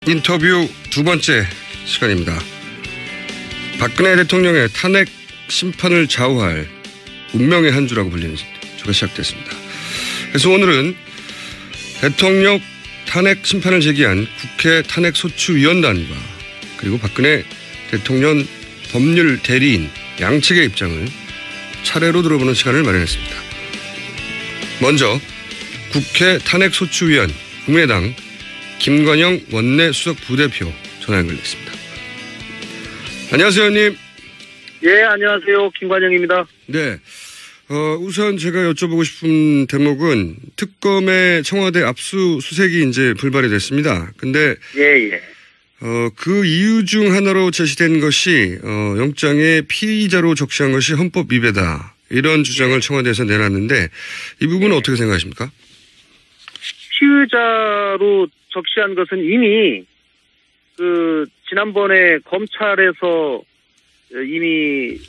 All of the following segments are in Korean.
인터뷰 두 번째 시간입니다. 박근혜 대통령의 탄핵 심판을 좌우할 운명의 한 주라고 불리는 주가 시작됐습니다. 그래서 오늘은 대통령 탄핵 심판을 제기한 국회 탄핵소추위원단과 그리고 박근혜 대통령 법률 대리인 양측의 입장을 차례로 들어보는 시간을 마련했습니다. 먼저 국회 탄핵소추위원 국민의당 김관영 원내 수석 부대표 전화 연결됐습니다. 안녕하세요, 의원님. 예, 안녕하세요. 김관영입니다. 네. 우선 제가 여쭤보고 싶은 대목은 특검의 청와대 압수수색이 이제 불발이 됐습니다. 근데 예. 그 이유 중 하나로 제시된 것이 영장에 피의자로 적시한 것이 헌법 위배다. 이런 주장을 청와대에서 내놨는데 이 부분은 어떻게 생각하십니까? 피의자로 적시한 것은 이미 지난번에 검찰에서 이미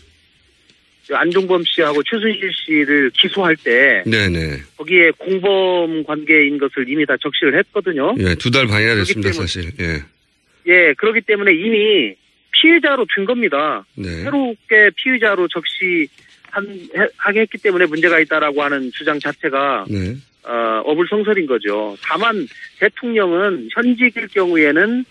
안종범 씨하고 최순실 씨를 기소할 때 네네. 거기에 공범 관계인 것을 이미 다 적시를 했거든요. 예, 2달 반이나 됐습니다, 사실. 예, 그렇기 때문에 이미 피의자로 된 겁니다. 네. 새롭게 피의자로 하게 했기 때문에 문제가 있다라고 하는 주장 자체가 네. 어불성설인 거죠. 다만 대통령은 현직일 경우에는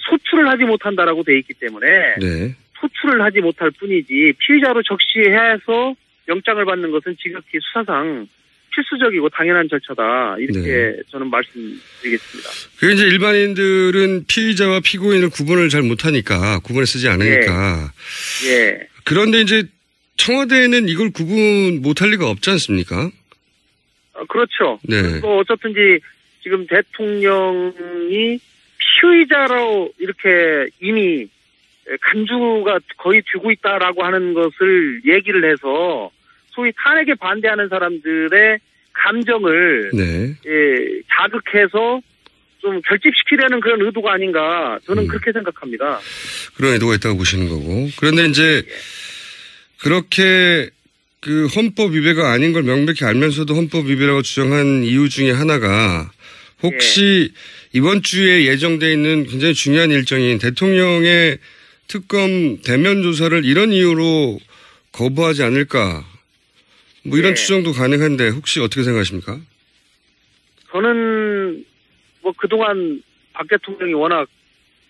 소출을 하지 못한다라고 돼 있기 때문에 네. 소출을 하지 못할 뿐이지 피의자로 적시해서 영장을 받는 것은 지극히 수사상 필수적이고 당연한 절차다. 이렇게 네. 저는 말씀드리겠습니다. 그게 이제 일반인들은 피의자와 피고인을 구분을 잘 못하니까 구분을 쓰지 않으니까. 예. 그런데 이제 청와대에는 이걸 구분 못할 리가 없지 않습니까? 그렇죠. 네. 어쨌든지 지금 대통령이 피의자로 이렇게 이미 간주가 거의 되고 있다라고 하는 것을 얘기를 해서 소위 탄핵에 반대하는 사람들의 감정을 네. 자극해서 좀 결집시키려는 그런 의도가 아닌가 저는 그렇게 생각합니다. 그런 의도가 있다고 보시는 거고. 그런데 이제 그렇게 그 헌법 위배가 아닌 걸 명백히 알면서도 헌법 위배라고 주장한 이유 중에 하나가 혹시 이번 주에 예정돼 있는 굉장히 중요한 일정인 대통령의 특검 대면 조사를 이런 이유로 거부하지 않을까 뭐 이런 추정도 가능한데 혹시 어떻게 생각하십니까? 저는 뭐 그동안 박 대통령이 워낙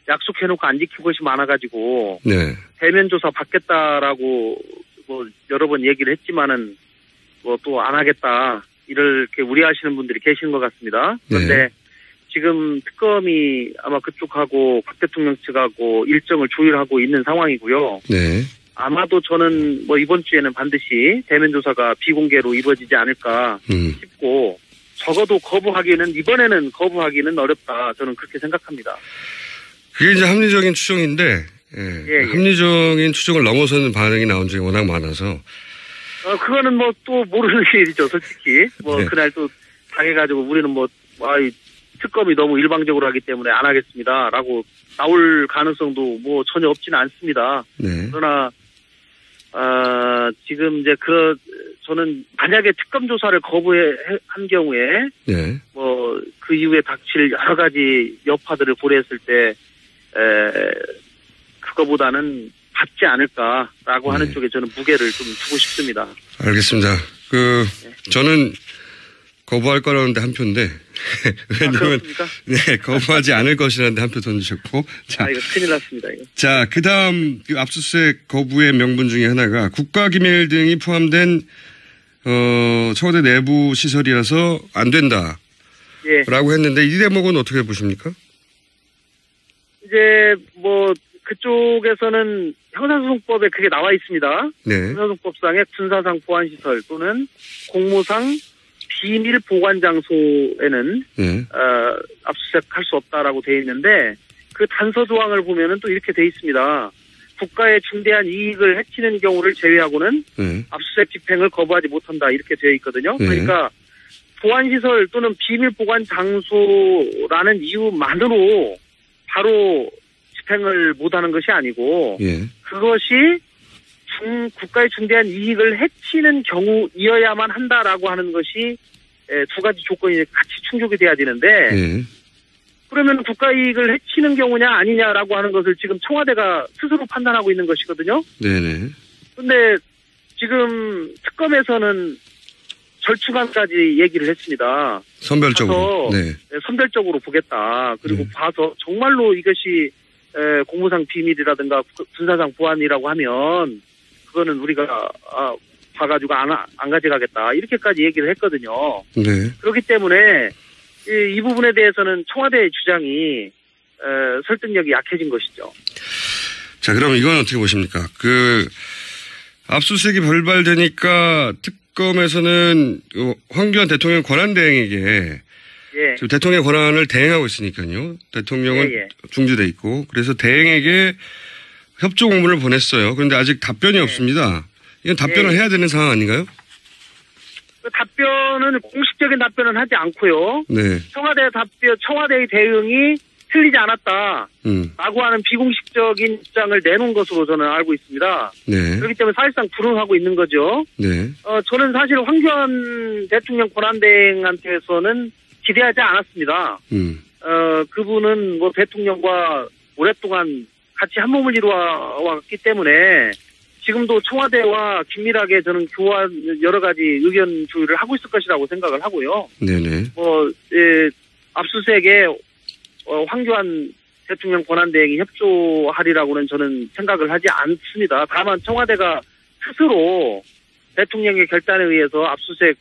약속해놓고 안 지킨 것이 많아가지고 네. 대면 조사 받겠다라고 뭐 여러 번 얘기를 했지만은 뭐 또 안 하겠다 이렇게 우려하시는 분들이 계시는 것 같습니다. 그런데 네. 지금 특검이 아마 그쪽하고 박 대통령 측하고 일정을 조율하고 있는 상황이고요. 네. 아마도 저는 뭐 이번 주에는 반드시 대면 조사가 비공개로 이루어지지 않을까 싶고 적어도 이번에는 거부하기는 어렵다. 저는 그렇게 생각합니다. 그게 이제 합리적인 추정인데 합리적인 추정을 넘어서는 반응이 나온 적이 워낙 많아서 그거는 뭐 또 모르는 일이죠, 솔직히. 뭐 네. 그날 또 당해가지고 우리는 특검이 너무 일방적으로 하기 때문에 안 하겠습니다라고 나올 가능성도 뭐 전혀 없지는 않습니다. 네. 그러나 지금 이제 저는 만약에 특검 조사를 거부한 경우에 네. 뭐 그 이후에 닥칠 여러 가지 여파들을 고려했을 때 그거보다는 받지 않을까라고 하는 쪽에 저는 무게를 좀 두고 싶습니다. 알겠습니다. 저는 거부할 거라는데 한 표인데 왜냐면 네 거부하지 않을 것이라는데 한 표 던지셨고 자 이거 큰일 났습니다. 이거. 자 그다음 압수수색 거부의 명분 중에 하나가 국가기밀 등이 포함된 청와대 내부 시설이라서 안 된다라고 했는데 이 대목은 어떻게 보십니까? 이제 뭐 그쪽에서는 형사소송법에 그게 나와 있습니다. 네. 형사소송법상의 군사상 보안시설 또는 공무상 비밀 보관 장소에는 압수수색할 수 없다라고 돼 있는데 그 단서 조항을 보면은 또 이렇게 돼 있습니다. 국가의 중대한 이익을 해치는 경우를 제외하고는 압수수색 집행을 거부하지 못한다 이렇게 되어 있거든요. 그러니까 보안시설 또는 비밀 보관 장소라는 이유만으로 바로 집행을 못하는 것이 아니고 그것이 국가의 중대한 이익을 해치는 경우이어야만 한다라고 하는 것이 두 가지 조건이 같이 충족이 돼야 되는데 그러면 국가이익을 해치는 경우냐 아니냐라고 하는 것을 지금 청와대가 스스로 판단하고 있는 것이거든요. 네네. 근데 지금 특검에서는 절충안까지 얘기를 했습니다. 선별적으로. 네. 선별적으로 보겠다. 그리고 봐서 정말로 이것이 공무상 비밀이라든가 군사상 보안이라고 하면 그거는 우리가 봐가지고 안 가져가겠다. 이렇게까지 얘기를 했거든요. 네. 그렇기 때문에 이 부분에 대해서는 청와대의 주장이 설득력이 약해진 것이죠. 자, 그럼 이건 어떻게 보십니까? 압수수색이 벌발되니까 특검에서는 황교안 대통령 권한대행에게 지금 대통령의 권한을 대행하고 있으니까요. 대통령은 중지돼 있고 그래서 대행에게 협조 공문을 보냈어요. 그런데 아직 답변이 없습니다. 이건 답변을 해야 되는 상황 아닌가요? 답변은 공식적인 답변은 하지 않고요. 네. 청와대의 대응이 틀리지 않았다. 라고 하는 비공식적인 입장을 내놓은 것으로 저는 알고 있습니다. 네. 그렇기 때문에 사실상 불응하고 있는 거죠. 네. 저는 사실 황교안 대통령 권한대행한테서는 기대하지 않았습니다. 그분은 뭐 대통령과 오랫동안 같이 한 몸을 이루어왔기 때문에 지금도 청와대와 긴밀하게 저는 여러 가지 의견 조율을 하고 있을 것이라고 생각을 하고요. 네네. 압수수색에 황교안 대통령 권한대행이 협조하리라고는 저는 생각을 하지 않습니다. 다만 청와대가 스스로 대통령의 결단에 의해서 압수수색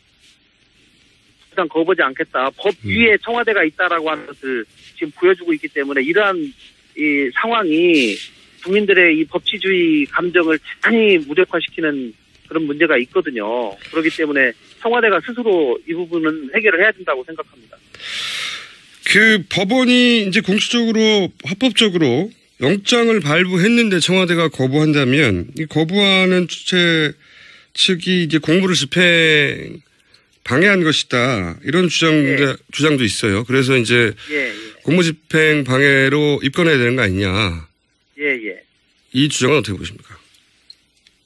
일단 거부하지 않겠다. 법 위에 청와대가 있다라고 하는 것을 지금 보여주고 있기 때문에 이러한 이 상황이 국민들의 이 법치주의 감정을 대단히 무력화시키는 그런 문제가 있거든요. 그렇기 때문에 청와대가 스스로 이 부분은 해결을 해야 된다고 생각합니다. 법원이 이제 공식적으로 합법적으로 영장을 발부했는데 청와대가 거부한다면 이 거부하는 주체 측이 이제 공무를 집행 방해한 것이다. 이런 주장도 있어요. 그래서 이제 공무집행 방해로 입건해야 되는 거 아니냐. 이 주장은 어떻게 보십니까?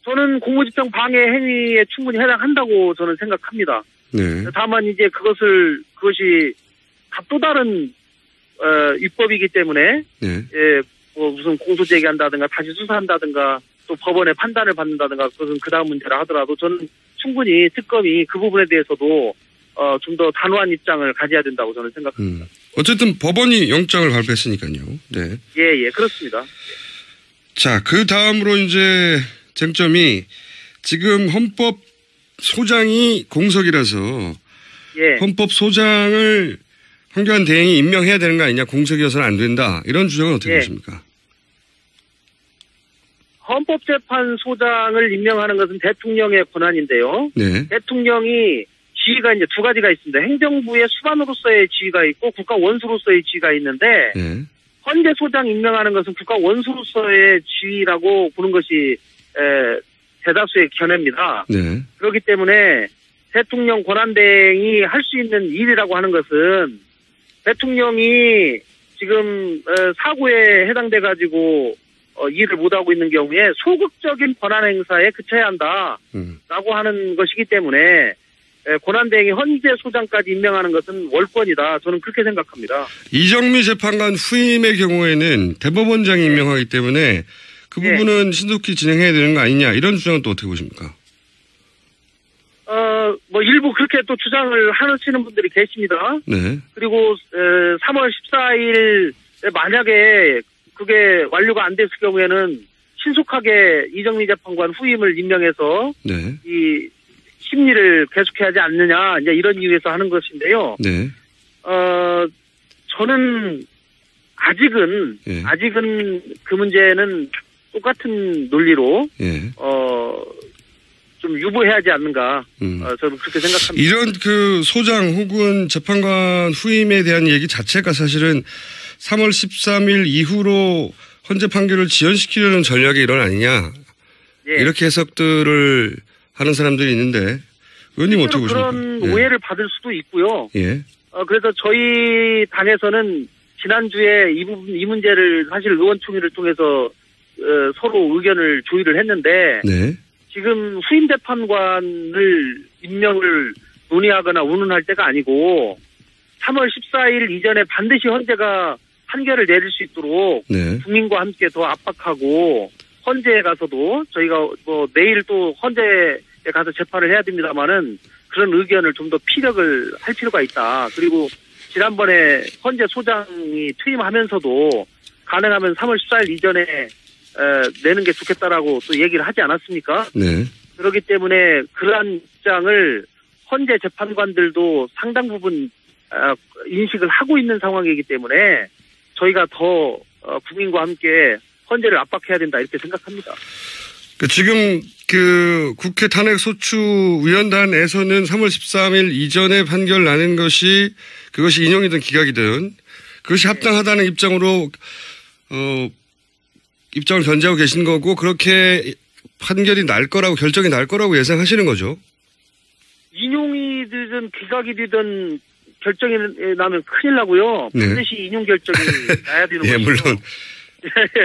저는 공무집행 방해 행위에 충분히 해당한다고 저는 생각합니다. 네. 다만 이제 그것이 또 다른 입법이기 때문에 무슨 공소제기한다든가 다시 수사한다든가 또 법원의 판단을 받는다든가 그것은 그다음 문제라 하더라도 저는 충분히 특검이 그 부분에 대해서도 좀 더 단호한 입장을 가져야 된다고 저는 생각합니다. 어쨌든 법원이 영장을 발부했으니까요. 네. 그렇습니다. 자, 그 다음으로 이제 쟁점이 지금 헌법소장이 공석이라서 헌법소장을 황교안 대행이 임명해야 되는 거 아니냐, 공석이어서는 안 된다. 이런 주장은 어떻게 보십니까? 헌법재판소장을 임명하는 것은 대통령의 권한인데요. 네. 대통령이 지위가 이제 두 가지가 있습니다. 행정부의 수반으로서의 지위가 있고 국가 원수로서의 지위가 있는데 헌재 소장 임명하는 것은 국가 원수로서의 지위라고 보는 것이 대다수의 견해입니다. 네. 그렇기 때문에 대통령 권한대행이 할 수 있는 일이라고 하는 것은 대통령이 지금 사고에 해당돼 가지고 일을 못하고 있는 경우에 소극적인 권한 행사에 그쳐야 한다라고 하는 것이기 때문에 권한대행이 헌재 소장까지 임명하는 것은 월권이다. 저는 그렇게 생각합니다. 이정미 재판관 후임의 경우에는 대법원장이 임명하기 때문에 그 부분은 신속히 진행해야 되는 거 아니냐, 이런 주장은 또 어떻게 보십니까? 일부 그렇게 또 주장을 하시는 분들이 계십니다. 네. 그리고 3월 14일 만약에 그게 완료가 안 됐을 경우에는 신속하게 이정미 재판관 후임을 임명해서 이 심리를 계속해야 하지 않느냐, 이제 이런 이유에서 하는 것인데요. 네. 저는 아직은 그 문제는 똑같은 논리로 좀 유보해야 하지 않는가. 저는 그렇게 생각합니다. 이런 소장 혹은 재판관 후임에 대한 얘기 자체가 사실은 3월 13일 이후로 헌재 판결을 지연시키려는 전략의 일환 아니냐. 이렇게 해석들을 하는 사람들이 있는데 의원님 어떻게 보십니까? 그런 오해를 받을 수도 있고요. 그래서 저희 당에서는 지난주에 이 문제를 사실 의원총회를 통해서 서로 의견을 조율을 했는데 지금 후임 재판관을 임명을 논의하거나 운운할 때가 아니고 3월 14일 이전에 반드시 헌재가 판결을 내릴 수 있도록 네. 국민과 함께 더 압박하고 헌재에 가서도 저희가 뭐 내일 또 헌재에 가서 재판을 해야 됩니다만은 그런 의견을 좀 더 피력을 할 필요가 있다. 그리고 지난번에 헌재 소장이 퇴임하면서도 가능하면 3월 14일 이전에 내는 게 좋겠다라고 또 얘기를 하지 않았습니까? 네. 그렇기 때문에 그러한 입장을 헌재 재판관들도 상당 부분 인식을 하고 있는 상황이기 때문에 저희가 더 국민과 함께 헌재를 압박해야 된다 이렇게 생각합니다. 지금 그 국회 탄핵소추위원단에서는 3월 13일 이전에 판결 나는 것이 그것이 인용이든 기각이든 그것이 합당하다는 입장으로 입장을 견지하고 계신 거고 그렇게 판결이 날 거라고 결정이 날 거라고 예상하시는 거죠? 인용이든 기각이든 결정이 나면 큰일 나고요. 네. 반드시 인용 결정이 나야 되는 거죠. 예, 물론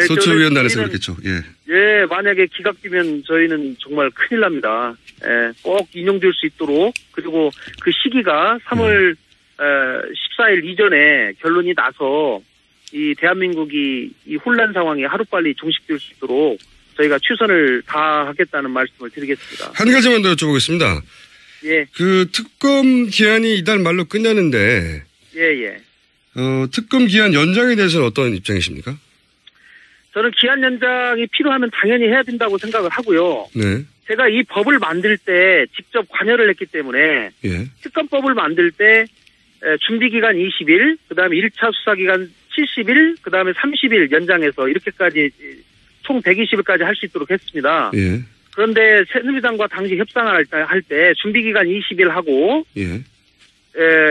소추위원단에서 그렇겠죠. 예. 예, 만약에 기각되면 저희는 정말 큰일 납니다. 예, 꼭 인용될 수 있도록 그리고 그 시기가 3월 14일 이전에 결론이 나서 이 대한민국이 이 혼란 상황이 하루빨리 종식될 수 있도록 저희가 최선을 다하겠다는 말씀을 드리겠습니다. 한 가지만 더 여쭤보겠습니다. 예. 그 특검 기한이 이달 말로 끝나는데. 예. 특검 기한 연장에 대해서는 어떤 입장이십니까? 저는 기한 연장이 필요하면 당연히 해야 된다고 생각을 하고요. 네. 제가 이 법을 만들 때 직접 관여를 했기 때문에 예. 특검법을 만들 때 준비기간 20일, 그다음에 1차 수사기간 70일, 그다음에 30일 연장해서 이렇게까지 총 120일까지 할 수 있도록 했습니다. 예. 그런데 새누리당과 당시 협상을 할 때 준비기간 20일 하고 예.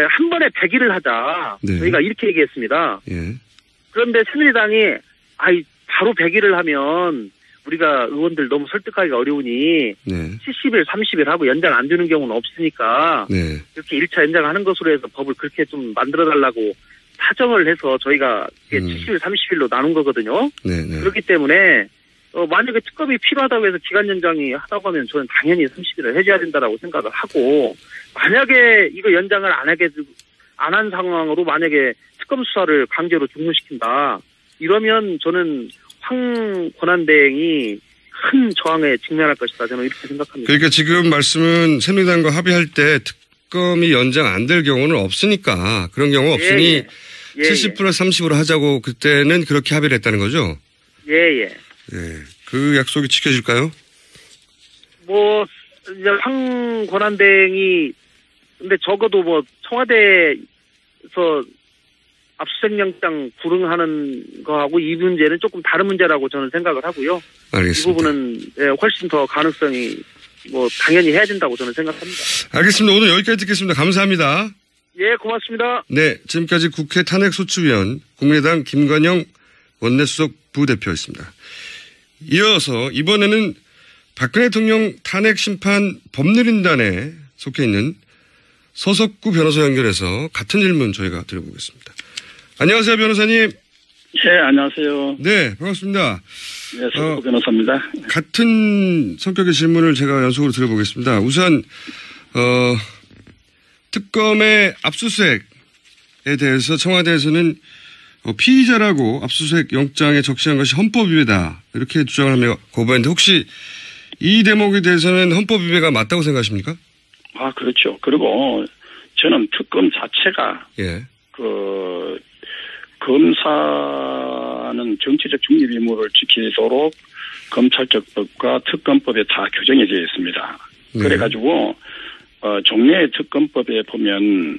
한 번에 100일을 하자. 네. 저희가 이렇게 얘기했습니다. 예. 그런데 새누리당이 바로 100일을 하면 우리가 의원들 너무 설득하기가 어려우니 네. 70일, 30일 하고 연장 안 되는 경우는 없으니까 네. 이렇게 1차 연장하는 것으로 해서 법을 그렇게 좀 만들어달라고 사정을 해서 저희가 70일, 30일로 나눈 거거든요. 네네. 그렇기 때문에 만약에 특검이 필요하다고 해서 기간 연장이 하다고 하면 저는 당연히 30일을 해줘야 된다라고 생각을 하고 만약에 이거 연장을 안 한 상황으로 만약에 특검 수사를 강제로 종료시킨다. 이러면 저는 황 권한대행이 큰 저항에 직면할 것이다. 저는 이렇게 생각합니다. 그러니까 지금 말씀은 새누리당과 합의할 때 특검이 연장 안 될 경우는 없으니까 그런 경우 없으니 70 플러스 30으로 하자고 그때는 그렇게 합의를 했다는 거죠? 예. 그 약속이 지켜질까요? 이제 황 권한대행이 근데 적어도 청와대에서 압수수색영장 불응하는 거하고 이 문제는 조금 다른 문제라고 저는 생각을 하고요. 알겠습니다. 이 부분은 훨씬 더 가능성이 당연히 해야 된다고 저는 생각합니다. 알겠습니다. 오늘 여기까지 듣겠습니다. 감사합니다. 예, 고맙습니다. 네, 지금까지 국회 탄핵소추위원 국민의당 김관영 원내수석 부대표였습니다. 이어서 이번에는 박근혜 대통령 탄핵심판 법률인단에 속해 있는 서석구 변호사 연결해서 같은 질문 저희가 드려보겠습니다. 안녕하세요, 변호사님. 네, 안녕하세요. 네, 반갑습니다. 네, 서석구 변호사입니다. 같은 성격의 질문을 제가 연속으로 드려보겠습니다. 우선 특검의 압수수색에 대해서 청와대에서는 피의자라고 압수수색 영장에 적시한 것이 헌법 위배다 이렇게 주장을 하며 거부했는데 혹시 이 대목에 대해서는 헌법 위배가 맞다고 생각하십니까? 그렇죠. 그리고 저는 특검 자체가 검사는 정치적 중립 의무를 지키도록 검찰적법과 특검법에 다 규정이 되어 있습니다. 그래가지고 종래의 특검법에 보면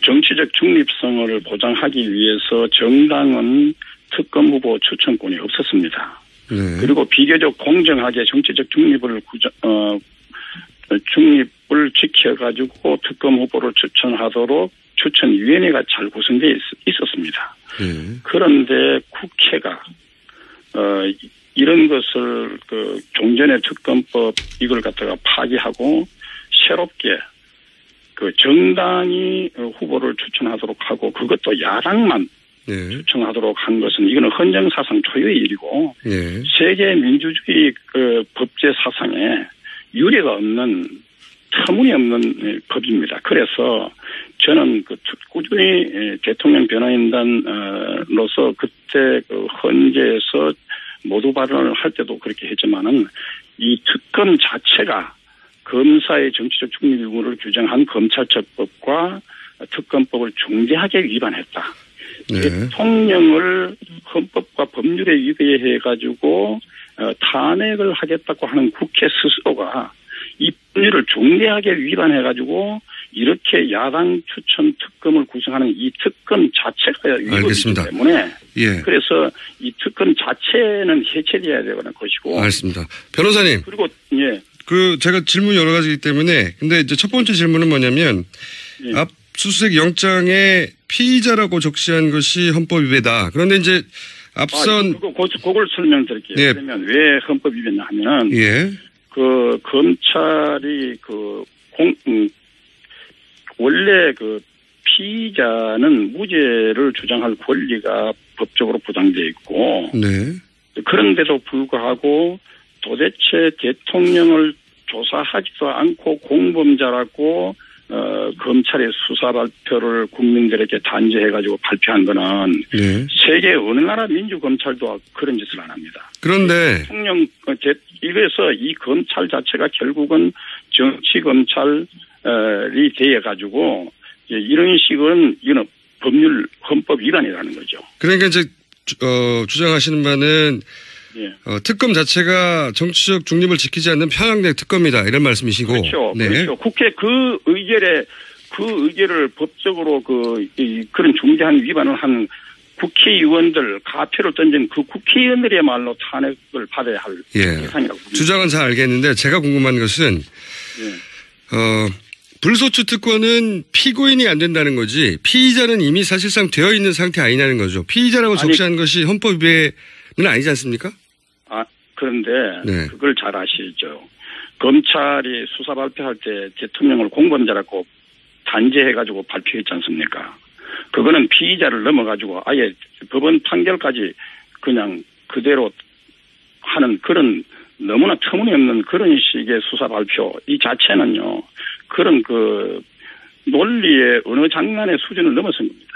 정치적 중립성을 보장하기 위해서 정당은 특검 후보 추천권이 없었습니다. 그리고 비교적 공정하게 정치적 중립을 지켜가지고 특검 후보를 추천하도록 추천위원회가 잘 구성되어 있었습니다. 그런데 국회가 이런 것을 종전의 특검법 이걸 갖다가 파기하고 새롭게 정당이 후보를 추천하도록 하고 그것도 야당만 추천하도록 한 것은 이거는 헌정사상 초유의 일이고 세계 민주주의 법제 사상에 유례가 없는 터무니없는 법입니다. 그래서 저는 꾸준히 대통령 변호인단으로서 그때 헌재에서 모두 발언을 할 때도 그렇게 했지만은 이 특검 자체가 검사의 정치적 중립 의무를 규정한 검찰처법과 특검법을 중대하게 위반했다. 네. 대통령을 헌법과 법률에 위배해가지고 탄핵을 하겠다고 하는 국회 스스로가 이 법률을 중대하게 위반해가지고 이렇게 야당 추천 특검을 구성하는 이 특검 자체가 위법이기 때문에 예. 그래서 이 특검 자체는 해체돼야 되는 것이고. 알겠습니다. 변호사님. 그리고 예. 제가 질문이 여러 가지이기 때문에 근데 이제 첫 번째 질문은 뭐냐면 예. 압수수색 영장에 피의자라고 적시한 것이 헌법 위배다. 그런데 이제 앞선 그걸 설명드릴게요. 예. 그러면 왜 헌법 위배냐 하면은 예. 검찰이 원래 피의자는 무죄를 주장할 권리가 법적으로 보장되어 있고. 네. 그런데도 불구하고 도대체 대통령을 조사하지도 않고 공범자라고 검찰의 수사 발표를 국민들에게 단죄해가지고 발표한 거는 네. 세계 어느 나라 민주검찰도 그런 짓을 안 합니다. 그런데 대통령 이래서 이 검찰 자체가 결국은 정치검찰이 되어가지고 이런 식은 이건 법률 헌법 위반이라는 거죠. 그러니까 이제 주장하시는 바는 예. 특검 자체가 정치적 중립을 지키지 않는 편향된 특검이다 이런 말씀이시고. 그렇죠. 네. 그렇죠. 국회 그 의결을 법적으로 그런 중대한 위반을 한 국회의원들 가표를 던진 그 국회의원들이야말로 탄핵을 받아야 할 대상이라고 봅니다. 주장은 잘 알겠는데 제가 궁금한 것은 예. 불소추 특권은 피고인이 안 된다는 거지 피의자는 이미 사실상 되어 있는 상태 아니냐는 거죠. 피의자라고 적시한 것이 헌법 위배는 아니지 않습니까? 그런데 네. 그걸 잘 아시죠. 검찰이 수사 발표할 때 대통령을 공범자라고 단죄해가지고 발표했지 않습니까? 그거는 피의자를 넘어가지고 아예 법원 판결까지 그냥 그대로 하는 그런 너무나 터무니없는 그런 식의 수사 발표 이 자체는요. 그런 논리의 어느 장난의 수준을 넘어선 겁니다.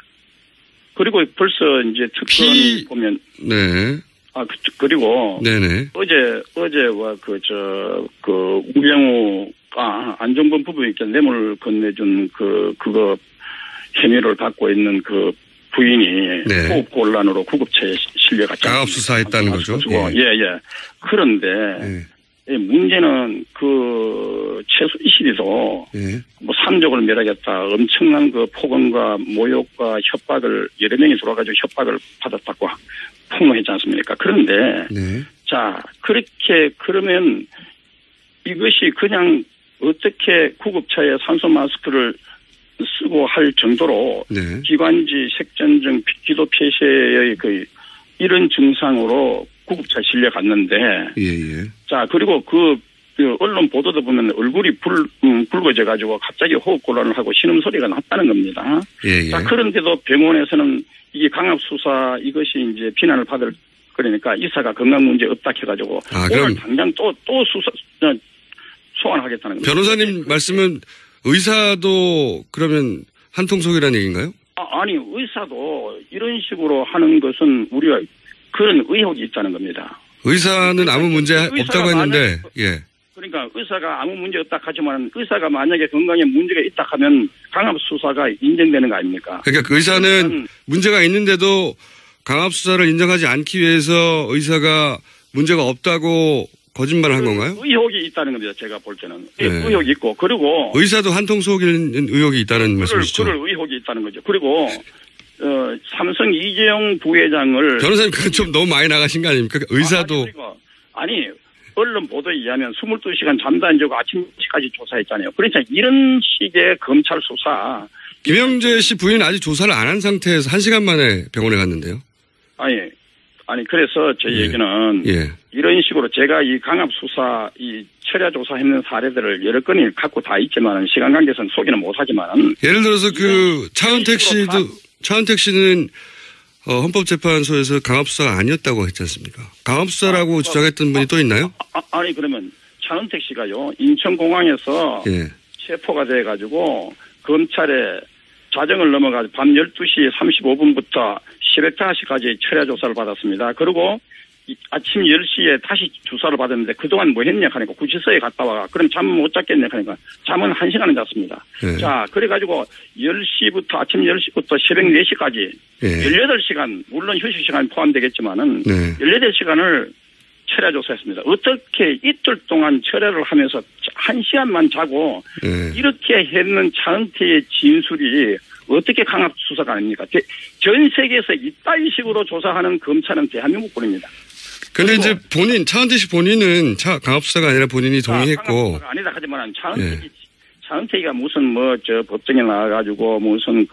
그리고 벌써 이제 특검 보면 네. 그리고 네네. 어제와 우병우 안종범 부부에게 뇌물 건네준 그거 혐의를 받고 있는 부인이 네. 호흡 곤란으로 구급차에 실려갔죠. 가압 수사했다는 거죠. 예. 그런데 문제는 최소 이실이도 삼족을 멸하겠다. 엄청난 폭언과 모욕과 협박을 여러 명이 들어와가지고 협박을 받았다고 폭로했지 않습니까? 그런데 네. 자 그러면 이것이 그냥 어떻게 구급차에 산소 마스크를 쓰고 할 정도로 네. 기관지 색전증 기도 폐쇄의 이런 증상으로 구급차에 실려갔는데 예. 자 그리고 언론 보도도 보면 얼굴이 붉어져 가지고 갑자기 호흡 곤란을 하고 신음소리가 났다는 겁니다. 예. 자 그런데도 병원에서는 이게 강압수사 이것이 이제 비난을 받을 그러니까 이사가 건강 문제 없다 해가지고 오늘 당장 또 소환하겠다는 겁니다. 변호사님 말씀은 의사도 그러면 한통속이라는 얘기인가요? 아니 의사도 이런 식으로 하는 것은 우리가 그런 의혹이 있다는 겁니다. 의사는 아무 문제 없다고 했는데 예. 그러니까 의사가 아무 문제 없다 하지만 의사가 만약에 건강에 문제가 있다 하면 강압수사가 인정되는 거 아닙니까? 그러니까 의사는 문제가 있는데도 강압수사를 인정하지 않기 위해서 의사가 문제가 없다고 거짓말을 한 건가요? 의혹이 있다는 겁니다. 제가 볼 때는. 네. 의혹이 있고 그리고 의사도 한통속인 의혹이 있다는 말씀이시죠? 그럴 의혹이 있다는 거죠. 그리고 삼성 이재용 부회장을 변호사님 그건 좀 너무 많이 나가신 거 아닙니까? 의사도 아니 언론 보도에 의하면 22시간 잠도 안 자고 아침 10시까지 조사했잖아요. 그러니까 이런 식의 검찰 수사. 김영재 씨 부인은 아직 조사를 안 한 상태에서 1시간 만에 병원에 갔는데요. 아니 그래서 제 얘기는 이런 식으로 제가 이 강압 수사 이 철야 조사했는 사례들을 여러 건이 갖고 다 있지만 시간 관계상 소개는 못하지만 예를 들어서 차은택 씨는 헌법재판소에서 강압수사가 아니었다고 했지 않습니까? 강압수사라고 주장했던 분이 또 있나요? 아니 그러면 차은택 씨가요 인천공항에서 체포가 돼가지고 검찰에 자정을 넘어가지고 밤 12시 35분부터 새벽 5시까지 철야 조사를 받았습니다. 그리고 아침 10시에 다시 조사를 받았는데 그동안 뭐 했냐 하니까 구치소에 갔다 와. 그럼 잠 못 잤겠냐 하니까 잠은 1시간은 잤습니다. 네. 자, 그래가지고 10시부터 아침 10시부터 새벽 4시까지 네. 18시간 물론 휴식 시간이 포함되겠지만은 네. 18시간을 철야 조사했습니다. 어떻게 이틀 동안 철야를 하면서 1시간만 자고 네. 이렇게 했는 차은태의 진술이 어떻게 강압 수사가 아닙니까? 전 세계에서 이따위 식으로 조사하는 검찰은 대한민국뿐입니다. 근데 이제 차은태 씨 본인은 강압 수사가 아니라 본인이 동의했고. 강압 수사가 아니다 하지만 차은태가 무슨 법정에 나와가지고 무슨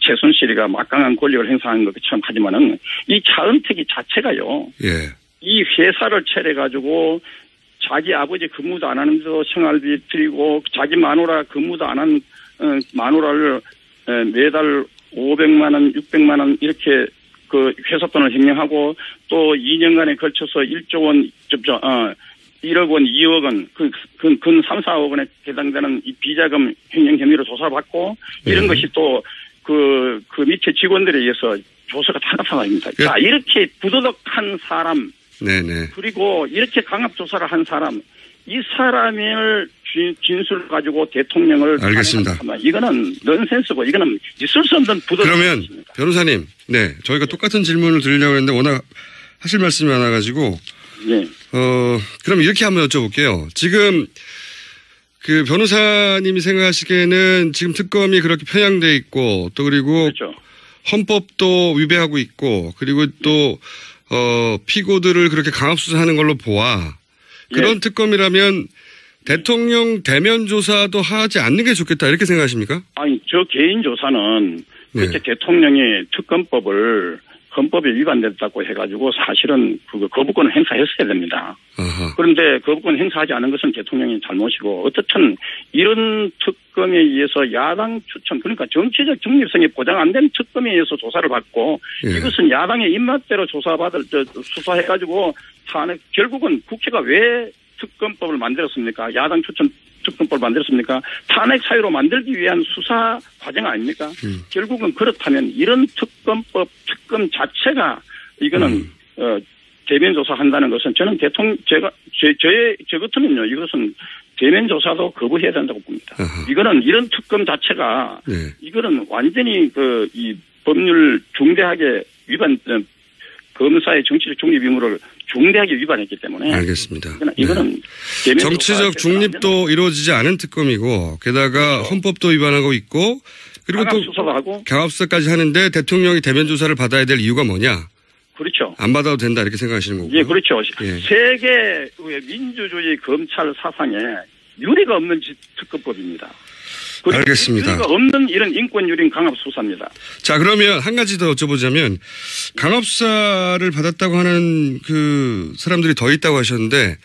최순실이가 막강한 권력을 행사하는 것처럼 하지만은 이 차은택이 자체가요. 예. 이 회사를 차려가지고 자기 아버지 근무도 안 하는데도 생활비 드리고 자기 마누라 근무도 안 한 마누라를 매달 500만 원, 600만 원 이렇게 회사 돈을 횡령하고 또 2년간에 걸쳐서 1조 원, 1억 원, 2억 원, 근 3, 4억 원에 해당되는 이 비자금 횡령 혐의로 조사받고 이런 것이 또 그 밑에 직원들에 의해서 조사가 탄압상황입니다. 자, 이렇게 부도덕한 사람, 네네. 그리고 이렇게 강압 조사를 한 사람, 이 사람을 진술 가지고 대통령을 알겠습니다. 이거는 넌센스고 이거는 있을 수 없는 부도덕. 그러면 변호사님, 네, 저희가 똑같은 질문을 드리려고 했는데 워낙 하실 말씀이 많아가지고, 네. 그럼 이렇게 한번 여쭤볼게요. 지금 그 변호사님이 생각하시기에는 지금 특검이 그렇게 편향돼 있고 또 그리고 그렇죠. 헌법도 위배하고 있고 그리고 또 피고들을 그렇게 강압 수사하는 걸로 보아. 그런 예. 특검이라면 대통령 대면 조사도 하지 않는 게 좋겠다 이렇게 생각하십니까? 아니 저 개인 조사는 그렇게 네. 대통령이 특검법을 헌법에 위반됐다고 해가지고 사실은 거부권을 행사했어야 됩니다. 어허. 그런데 거부권 행사하지 않은 것은 대통령이 잘못이고 어떻든 이런 특검에 의해서 야당 추천 그러니까 정치적 중립성이 보장 안 된 특검에 의해서 조사를 받고 예. 이것은 야당의 입맛대로 수사해가지고 탄핵 결국은 국회가 왜 특검법을 만들었습니까? 야당 추천 특검법을 만들었습니까? 탄핵 사유로 만들기 위한 수사 과정 아닙니까? 결국은 그렇다면 이런 특검 자체가 이거는 대면 조사한다는 것은 저는 저 같으면요 이것은 대면 조사도 거부해야 된다고 봅니다. 이거는 이런 특검 자체가 네. 이거는 완전히 이 법률 중대하게 위반 검사의 정치적 중립 의무를 중대하게 위반했기 때문에. 알겠습니다. 이거는 네. 정치적 중립도 이루어지지 않은 특검이고 게다가 그렇죠. 헌법도 위반하고 있고 그리고 또 강압수사까지 하는데 대통령이 대면 조사를 받아야 될 이유가 뭐냐? 그렇죠. 안 받아도 된다 이렇게 생각하시는 거고요. 예, 그렇죠. 예. 세계 민주주의 검찰 사상에 유례가 없는 특검법입니다. 알겠습니다. 유례가 없는 이런 인권유린 강압수사입니다. 자, 그러면 한 가지 더 여쭤보자면 강압수사를 받았다고 하는 그 사람들이 더 있다고 하셨는데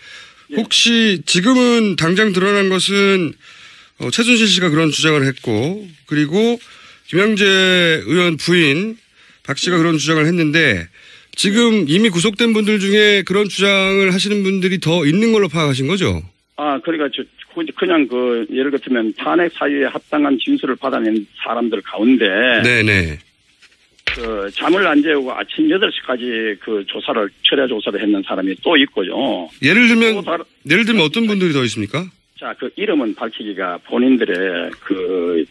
혹시 지금은 당장 드러난 것은 최순실 씨가 그런 주장을 했고 그리고 김영재 의원 부인 박 씨가 그런 주장을 했는데 지금 이미 구속된 분들 중에 그런 주장을 하시는 분들이 더 있는 걸로 파악하신 거죠? 그러니까 그냥 예를 들면 탄핵 사유에 합당한 진술을 받아낸 사람들 가운데. 네네. 잠을 안 재우고 아침 8시까지 철야 조사를 했는 사람이 또 있고요. 예를 들면 어떤 분들이 더 있습니까? 자, 이름은 밝히기가 본인들의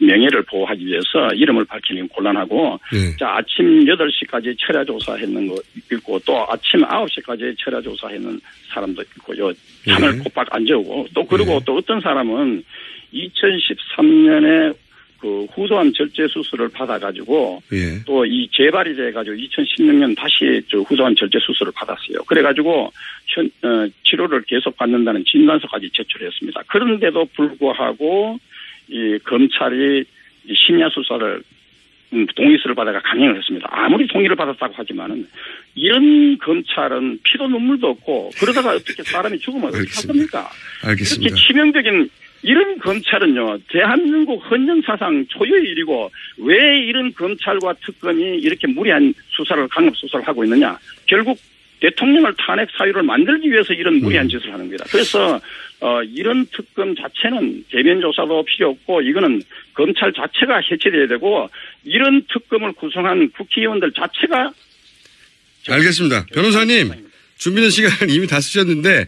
명예를 보호하기 위해서 이름을 밝히는 곤란하고, 네. 자, 아침 8시까지 철야 조사했는 거 있고, 또 아침 9시까지 철야 조사했는 사람도 있고요. 잠을 꼬박 안 재우고, 또 그리고 또 어떤 사람은 2013년에 후두암 절제 수술을 받아가지고, 또 이 재발이 돼가지고 2016년 다시 후두암 절제 수술을 받았어요. 그래가지고, 치료를 계속 받는다는 진단서까지 제출했습니다. 그런데도 불구하고, 이 검찰이 심야 수사를, 동의서를 받아가 강행을 했습니다. 아무리 동의를 받았다고 하지만은, 이런 검찰은 피도 눈물도 없고, 그러다가 어떻게 사람이 죽으면 어떻게 합니까? 알겠습니다. 이렇게 치명적인 이런 검찰은요, 대한민국 헌정사상 초유의 일이고, 왜 이런 검찰과 특검이 이렇게 무리한 수사를, 강압 수사를 하고 있느냐. 결국 대통령을 탄핵 사유를 만들기 위해서 이런 무리한 짓을 하는 겁니다. 그래서 이런 특검 자체는 대면 조사도 필요 없고 이거는 검찰 자체가 해체돼야 되고 이런 특검을 구성한 국회의원들 자체가 알겠습니다. 변호사님 준비된 시간을 이미 다 쓰셨는데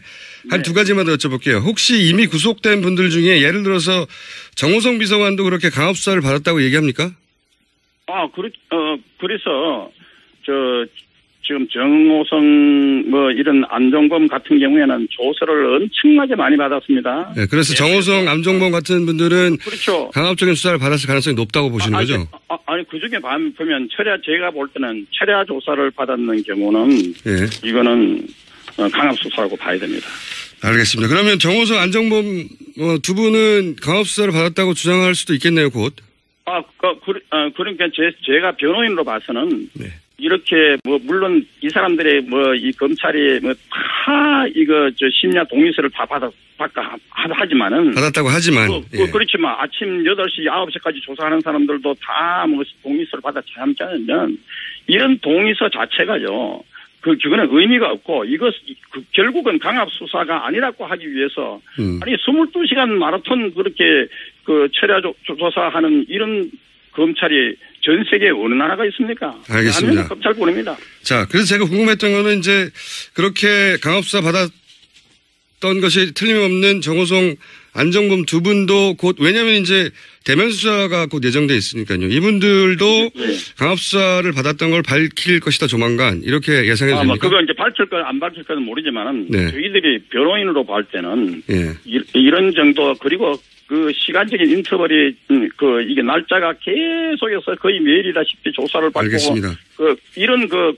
한 두 가지만 더 여쭤볼게요. 혹시 이미 구속된 분들 중에 예를 들어서 정호성 비서관도 그렇게 강압수사를 받았다고 얘기합니까? 그래서 지금 정호성 이런 안종범 같은 경우에는 조사를 엄청나게 많이 받았습니다. 네, 그래서 정호성, 안종범 같은 분들은 그렇죠. 강압적인 수사를 받았을 가능성이 높다고 보시는 거죠? 아니 그중에 보면 제가 볼 때는 철야 조사를 받았는 경우는 이거는 강압 수사라고 봐야 됩니다. 알겠습니다. 그러면 정호성, 안종범 두 분은 강압 수사를 받았다고 주장할 수도 있겠네요, 곧. 그러니까 제가 변호인으로 봐서는 이렇게 물론 이 사람들의 이 검찰이 다 이거 심야 동의서를 다 하지만은 받았다고 하지만 그렇지만 아침 8시 9시까지 조사하는 사람들도 다 동의서를 받았지 않으면 이런 동의서 자체가요. 그거는 의미가 없고 결국은 강압 수사가 아니라고 하기 위해서 아니 22시간 마라톤 그렇게 철야 조사하는 이런 검찰이 전 세계에 어느 나라가 있습니까? 알겠습니다. 검찰뿐입니다. 자, 그래서 제가 궁금했던 거는 이제 그렇게 강압수사 받았던 것이 틀림없는 정호성, 안종범 두 분도 곧 왜냐하면 이제 대면 수사가 곧 예정돼 있으니까요. 이분들도 강압수사를 받았던 걸 밝힐 것이다 조만간 이렇게 예상해도 됩니까? 그거 이제 밝힐 거 안 밝힐 거는 모르지만은 저희들이 변호인으로 볼 때는 이런 정도 그리고 그 시간적인 인터벌이 이게 날짜가 계속해서 거의 매일이다시피 조사를 받고 알겠습니다.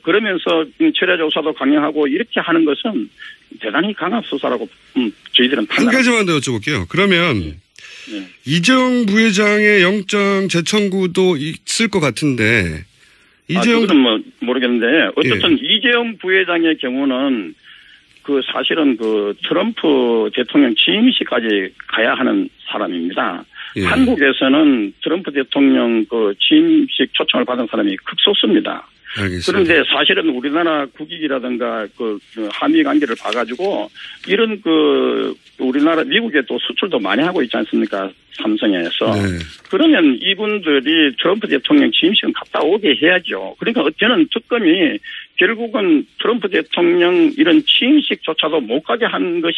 그러면서 철야 조사도 강행하고 이렇게 하는 것은 대단히 강압 수사라고 저희들은 한 가지만 더 여쭤볼게요. 그러면 이재용 부회장의 영장 재청구도 있을 것 같은데 그건 모르겠는데 어쨌든 이재용 부회장의 경우는 사실은 트럼프 대통령 취임식까지 가야 하는 사람입니다. 한국에서는 트럼프 대통령 취임식 초청을 받은 사람이 극소수입니다. 알겠습니다. 그런데 사실은 우리나라 국익이라든가 한미 관계를 봐가지고 이런 우리나라 미국에 또 수출도 많이 하고 있지 않습니까? 삼성에서. 그러면 이분들이 트럼프 대통령 취임식은 갔다 오게 해야죠. 그러니까 저는 특검이 결국은 트럼프 대통령 이런 취임식조차도 못 가게 한 것이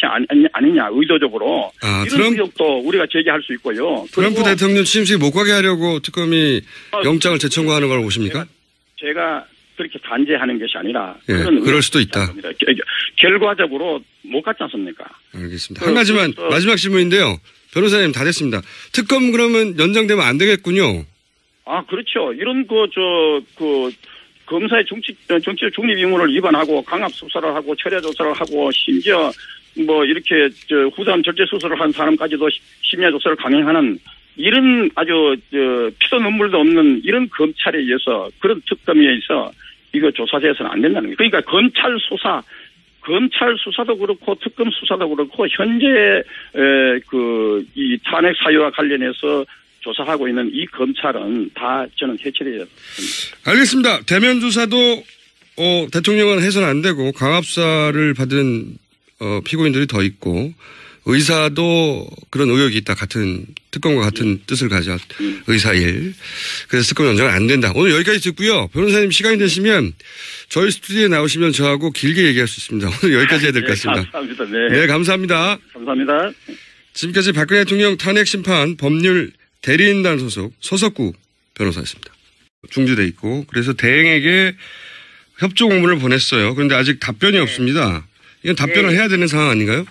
아니냐 의도적으로 이런 의혹도 우리가 제기할 수 있고요. 트럼프 대통령 취임식 못 가게 하려고 특검이 영장을 재청구하는 걸 보십니까? 제가 그렇게 단죄하는 것이 아니라 그럴 수도 있다. 결과적으로 못 갔지 않습니까? 알겠습니다. 한 가지만 마지막 질문인데요. 변호사님 다 됐습니다. 특검 그러면 연장되면 안 되겠군요. 그렇죠. 이런 검사의 정치적 중립 의무를 위반하고 강압 수사를 하고 철야 조사를 하고 심지어 이렇게 후담 절제 수술을 한 사람까지도 심야 조사를 강행하는 이런 아주 피도 눈물도 없는 이런 검찰에 의해서 그런 특검에 의해서 이거 조사돼서는 안 된다는 거예요. 그러니까 검찰 수사도 그렇고 특검 수사도 그렇고 현재 이 탄핵 사유와 관련해서 조사하고 있는 이 검찰은 다 저는 해체돼야 됩니다. 알겠습니다. 대면 조사도 대통령은 해서는 안 되고 강압수사를 받은 피고인들이 더 있고 의사도 그런 의혹이 있다. 특검과 같은 뜻을 가져 의사일. 그래서 특검 연장은 안 된다. 오늘 여기까지 듣고요. 변호사님 시간이 되시면 저희 스튜디오에 나오시면 저하고 길게 얘기할 수 있습니다. 오늘 여기까지 해야 될 것 같습니다. 감사합니다. 네, 감사합니다. 감사합니다. 지금까지 박근혜 대통령 탄핵심판 법률 대리인단 소속 서석구 변호사였습니다. 중지돼 있고 그래서 대행에게 협조 공문을 보냈어요. 그런데 아직 답변이 없습니다. 이건 답변을 해야 되는 상황 아닌가요?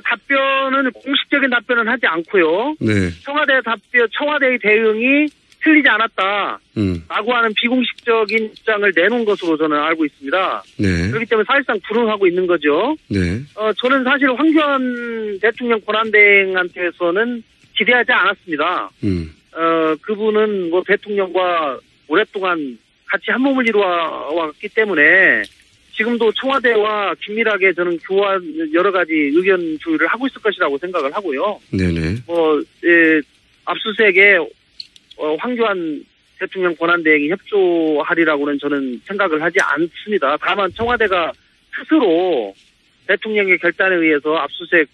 답변은 공식적인 답변은 하지 않고요. 청와대의 대응이 틀리지 않았다. 라고 하는 비공식적인 입장을 내놓은 것으로 저는 알고 있습니다. 그렇기 때문에 사실상 불응하고 있는 거죠. 저는 사실 황교안 대통령 권한대행한테서는 기대하지 않았습니다. 그분은 대통령과 오랫동안 같이 한 몸을 이루어왔기 때문에 지금도 청와대와 긴밀하게 저는 여러 가지 의견 조율을 하고 있을 것이라고 생각을 하고요. 압수수색에 황교안 대통령 권한대행이 협조하리라고는 저는 생각을 하지 않습니다. 다만 청와대가 스스로 대통령의 결단에 의해서 압수수색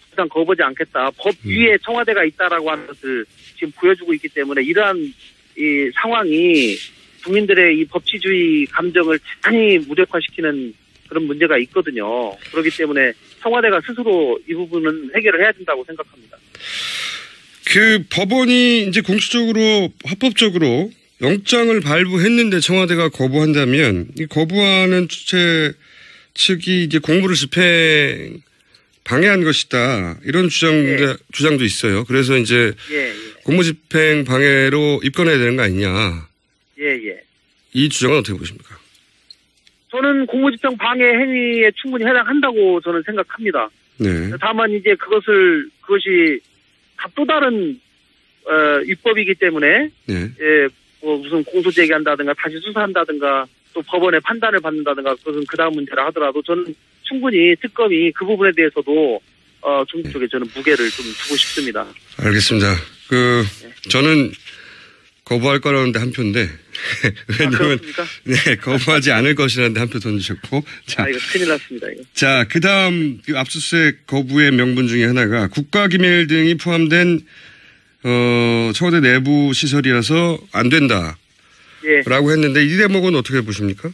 부상 거부하지 않겠다. 법 위에 청와대가 있다라고 하는 것을 지금 보여주고 있기 때문에 이러한 이 상황이 국민들의 이 법치주의 감정을 대단히 무력화시키는 그런 문제가 있거든요. 그렇기 때문에 청와대가 스스로 이 부분은 해결을 해야 된다고 생각합니다. 그 법원이 이제 공식적으로 합법적으로 영장을 발부했는데 청와대가 거부한다면 이 거부하는 주체 측이 이제 공무를 집행 방해한 것이다. 이런 주장도 있어요. 그래서 이제 공무집행 방해로 입건해야 되는 거 아니냐. 이 주장은 어떻게 보십니까? 저는 공무집행 방해 행위에 충분히 해당한다고 저는 생각합니다. 네. 다만 이제 그것이 또 다른 입법이기 때문에 뭐 무슨 공소 제기한다든가 다시 수사한다든가 또 법원의 판단을 받는다든가 그것은 그 다음 문제라 하더라도 저는 충분히 특검이 그 부분에 대해서도 좀 쪽에 저는 무게를 좀 두고 싶습니다. 알겠습니다. 저는 거부할 거라는데 한 표인데 왜냐하면 거부하지 않을 것이라는데 한 표 던지셨고 자 이거 큰일 났습니다. 이거. 자 그다음 그 압수수색 거부의 명분 중에 하나가 국가기밀 등이 포함된 청와대 내부 시설이라서 안 된다. 라고 했는데 이 대목은 어떻게 보십니까?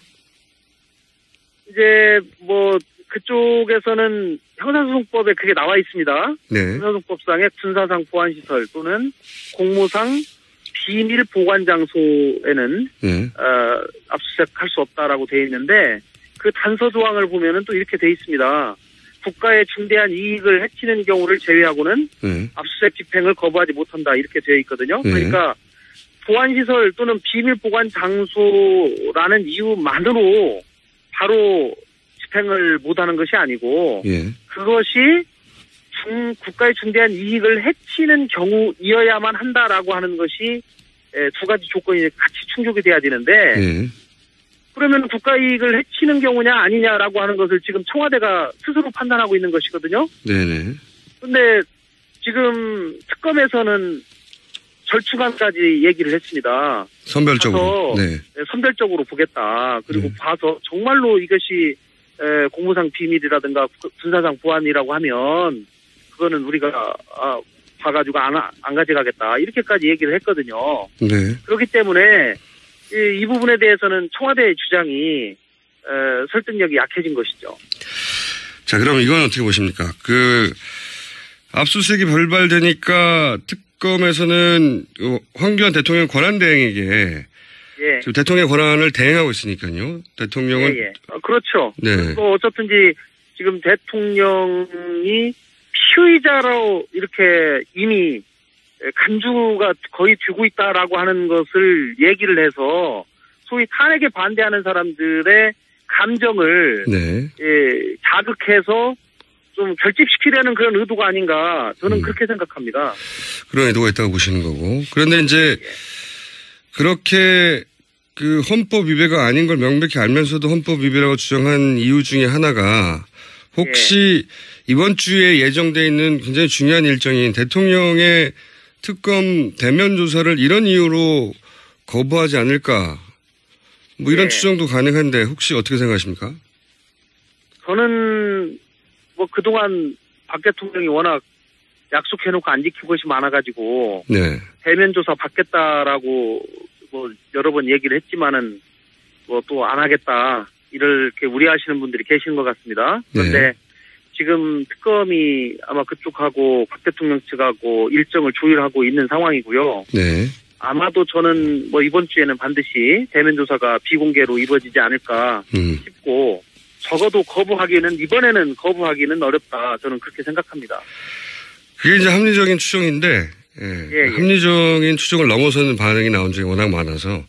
이제 뭐 그쪽에서는 형사소송법에 그게 나와 있습니다. 형사소송법상의 군사상 보안시설 또는 공무상 비밀 보관 장소에는 압수수색할 수 없다라고 돼 있는데 그 단서 조항을 보면은 또 이렇게 돼 있습니다. 국가의 중대한 이익을 해치는 경우를 제외하고는 압수수색 집행을 거부하지 못한다 이렇게 되어 있거든요. 그러니까 보안시설 또는 비밀 보관 장소라는 이유만으로 바로 집행을 못하는 것이 아니고 그것이 국가의 중대한 이익을 해치는 경우이어야만 한다라고 하는 것이 두 가지 조건이 같이 충족이 돼야 되는데 그러면 국가 이익을 해치는 경우냐 아니냐라고 하는 것을 지금 청와대가 스스로 판단하고 있는 것이거든요. 그런데 지금 특검에서는 절충안까지 얘기를 했습니다. 선별적으로. 선별적으로 보겠다. 그리고 봐서 정말로 이것이 공무상 비밀이라든가 군사상 보안이라고 하면 그거는 우리가 봐가지고 안 가져가겠다. 이렇게까지 얘기를 했거든요. 그렇기 때문에 이 부분에 대해서는 청와대의 주장이 설득력이 약해진 것이죠. 자, 그럼 이건 어떻게 보십니까? 압수수색이 벌발되니까 특검에서는 황교안 대통령 권한대행에게 지금 대통령의 권한을 대행하고 있으니까요. 대통령은 그렇죠. 또 어쨌든지 지금 대통령이 피의자로 이렇게 이미 간주가 거의 되고 있다라고 하는 것을 얘기를 해서 소위 탄핵에 반대하는 사람들의 감정을 자극해서 좀 결집시키려는 그런 의도가 아닌가 저는 그렇게 생각합니다. 그런 의도가 있다고 보시는 거고. 그런데 이제 그렇게 헌법 위배가 아닌 걸 명백히 알면서도 헌법 위배라고 주장한 이유 중에 하나가 혹시 이번 주에 예정돼 있는 굉장히 중요한 일정인 대통령의 특검 대면 조사를 이런 이유로 거부하지 않을까 뭐 이런 추정도 가능한데 혹시 어떻게 생각하십니까? 저는 뭐 그동안 박 대통령이 워낙 약속해놓고 안 지킨 것이 많아가지고 대면 조사 받겠다라고 뭐 여러 번 얘기를 했지만은 뭐 또 안 하겠다 이렇게 우려하시는 분들이 계시는 것 같습니다. 그런데 지금 특검이 아마 그쪽하고 박 대통령 측하고 일정을 조율하고 있는 상황이고요. 아마도 저는 뭐 이번 주에는 반드시 대면 조사가 비공개로 이루어지지 않을까 싶고 적어도 이번에는 거부하기는 어렵다. 저는 그렇게 생각합니다. 그게 이제 합리적인 추정인데, 합리적인 추정을 넘어서는 반응이 나온 적이 워낙 많아서.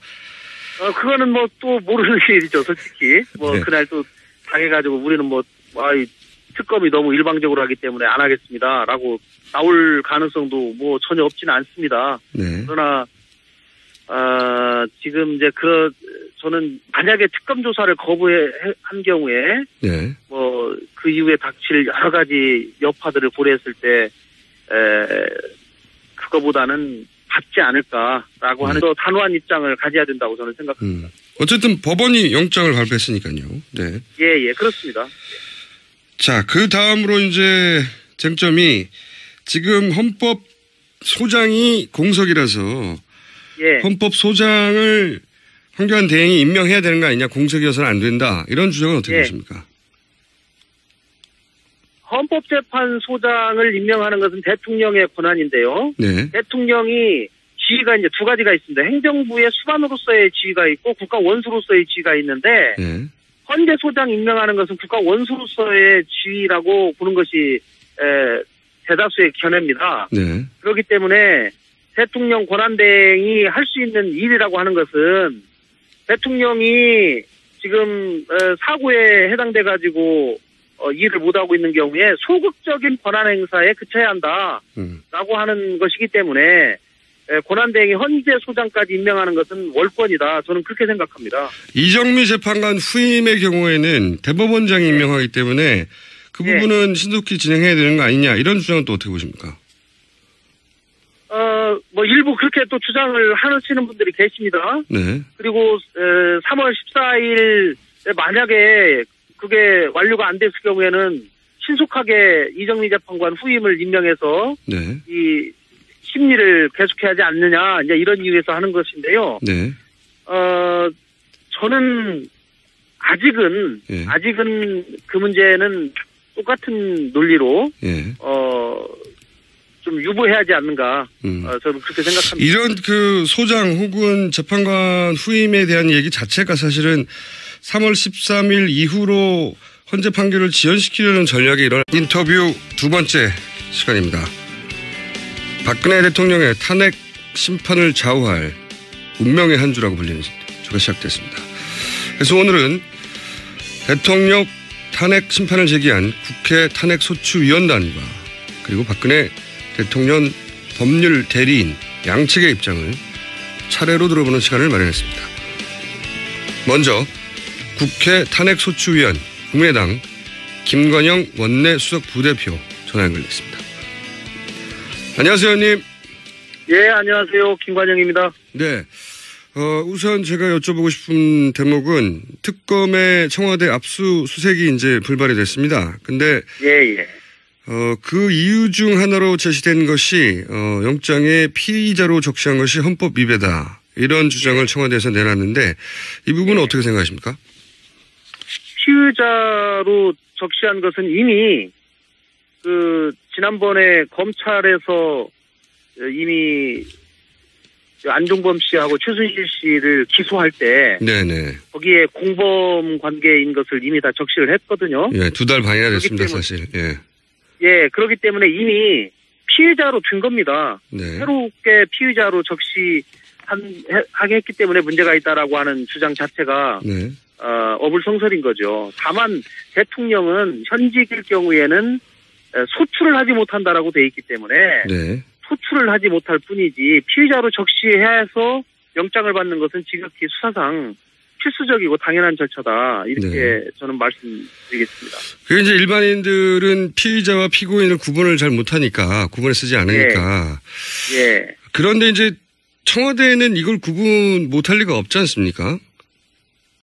그거는 뭐 또 모르는 일이죠, 솔직히. 그날 또 당해가지고 우리는 특검이 너무 일방적으로 하기 때문에 안 하겠습니다. 라고 나올 가능성도 뭐 전혀 없지는 않습니다. 그러나, 지금 이제 저는 만약에 특검 조사를 거부한 경우에 뭐 그 이후에 닥칠 여러 가지 여파들을 고려했을 때 그거보다는 받지 않을까라고 하는 또 단호한 입장을 가져야 된다고 저는 생각합니다. 어쨌든 법원이 영장을 발부했으니까요. 네. 예, 그렇습니다. 자, 그 다음으로 이제 쟁점이 지금 헌법소장이 공석이라서 예. 헌법소장을 황교안 대행이 임명해야 되는 거 아니냐, 공석이어서는 안 된다, 이런 주장은 어떻게 보십니까? 헌법재판소장을 임명하는 것은 대통령의 권한인데요. 네. 대통령이 지위가 이제 두 가지가 있습니다. 행정부의 수반으로서의 지위가 있고 국가 원수로서의 지위가 있는데 네. 헌재 소장 임명하는 것은 국가 원수로서의 지위라고 보는 것이 대다수의 견해입니다. 네. 그렇기 때문에 대통령 권한대행이 할 수 있는 일이라고 하는 것은 대통령이 지금 사고에 해당돼 가지고 일을 못하고 있는 경우에 소극적인 권한 행사에 그쳐야 한다라고 하는 것이기 때문에 권한대행이 헌재 소장까지 임명하는 것은 월권이다. 저는 그렇게 생각합니다. 이정미 재판관 후임의 경우에는 대법원장이 임명하기 때문에 그 부분은 신속히 진행해야 되는 거 아니냐, 이런 주장은 또 어떻게 보십니까? 일부 그렇게 또 주장을 하시는 분들이 계십니다. 네. 그리고 3월 14일 만약에 그게 완료가 안 됐을 경우에는 신속하게 이정미 재판관 후임을 임명해서 네. 이 심리를 계속해야 하지 않느냐, 이제 이런 이유에서 하는 것인데요. 네. 저는 아직은 그 문제는 똑같은 논리로 좀 유보해야 하지 않는가. 저는 그렇게 생각합니다. 이런 그 소장 혹은 재판관 후임에 대한 얘기 자체가 사실은 3월 13일 이후로 헌재 판결을 지연시키려는 전략이 일어난 인터뷰 두 번째 시간입니다. 박근혜 대통령의 탄핵 심판을 좌우할 운명의 한 주라고 불리는 주가 시작됐습니다. 그래서 오늘은 대통령 탄핵 심판을 제기한 국회 탄핵소추위원단과 그리고 박근혜 대통령 법률 대리인 양측의 입장을 차례로 들어보는 시간을 마련했습니다. 먼저 국회 탄핵소추위원 국민의당 김관영 원내 수석 부대표 전화 연결됐습니다. 안녕하세요, 의원님. 예, 안녕하세요. 김관영입니다. 네. 우선 제가 여쭤보고 싶은 대목은 특검의 청와대 압수수색이 이제 불발이 됐습니다. 근데 그 이유 중 하나로 제시된 것이 영장에 피의자로 적시한 것이 헌법 위배다, 이런 주장을 청와대에서 내놨는데 이 부분은 어떻게 생각하십니까? 피의자로 적시한 것은 이미 지난번에 검찰에서 이미 안종범 씨하고 최순실 씨를 기소할 때 거기에 공범 관계인 것을 이미 다 적시를 했거든요. 예, 2달 반이나 됐습니다, 사실. 예, 그렇기 때문에 이미 피의자로 든 겁니다. 네. 새롭게 피의자로 적시하게 했기 때문에 문제가 있다라고 하는 주장 자체가 어불성설인 거죠. 다만 대통령은 현직일 경우에는 소출을 하지 못한다라고 돼 있기 때문에 소출을 하지 못할 뿐이지 피의자로 적시해야 해서 영장을 받는 것은 지극히 수사상 필수적이고 당연한 절차다, 이렇게 저는 말씀드리겠습니다. 그게 이제 일반인들은 피의자와 피고인을 구분을 잘 못하니까, 구분을 쓰지 않으니까. 그런데 이제 청와대에는 이걸 구분 못할 리가 없지 않습니까?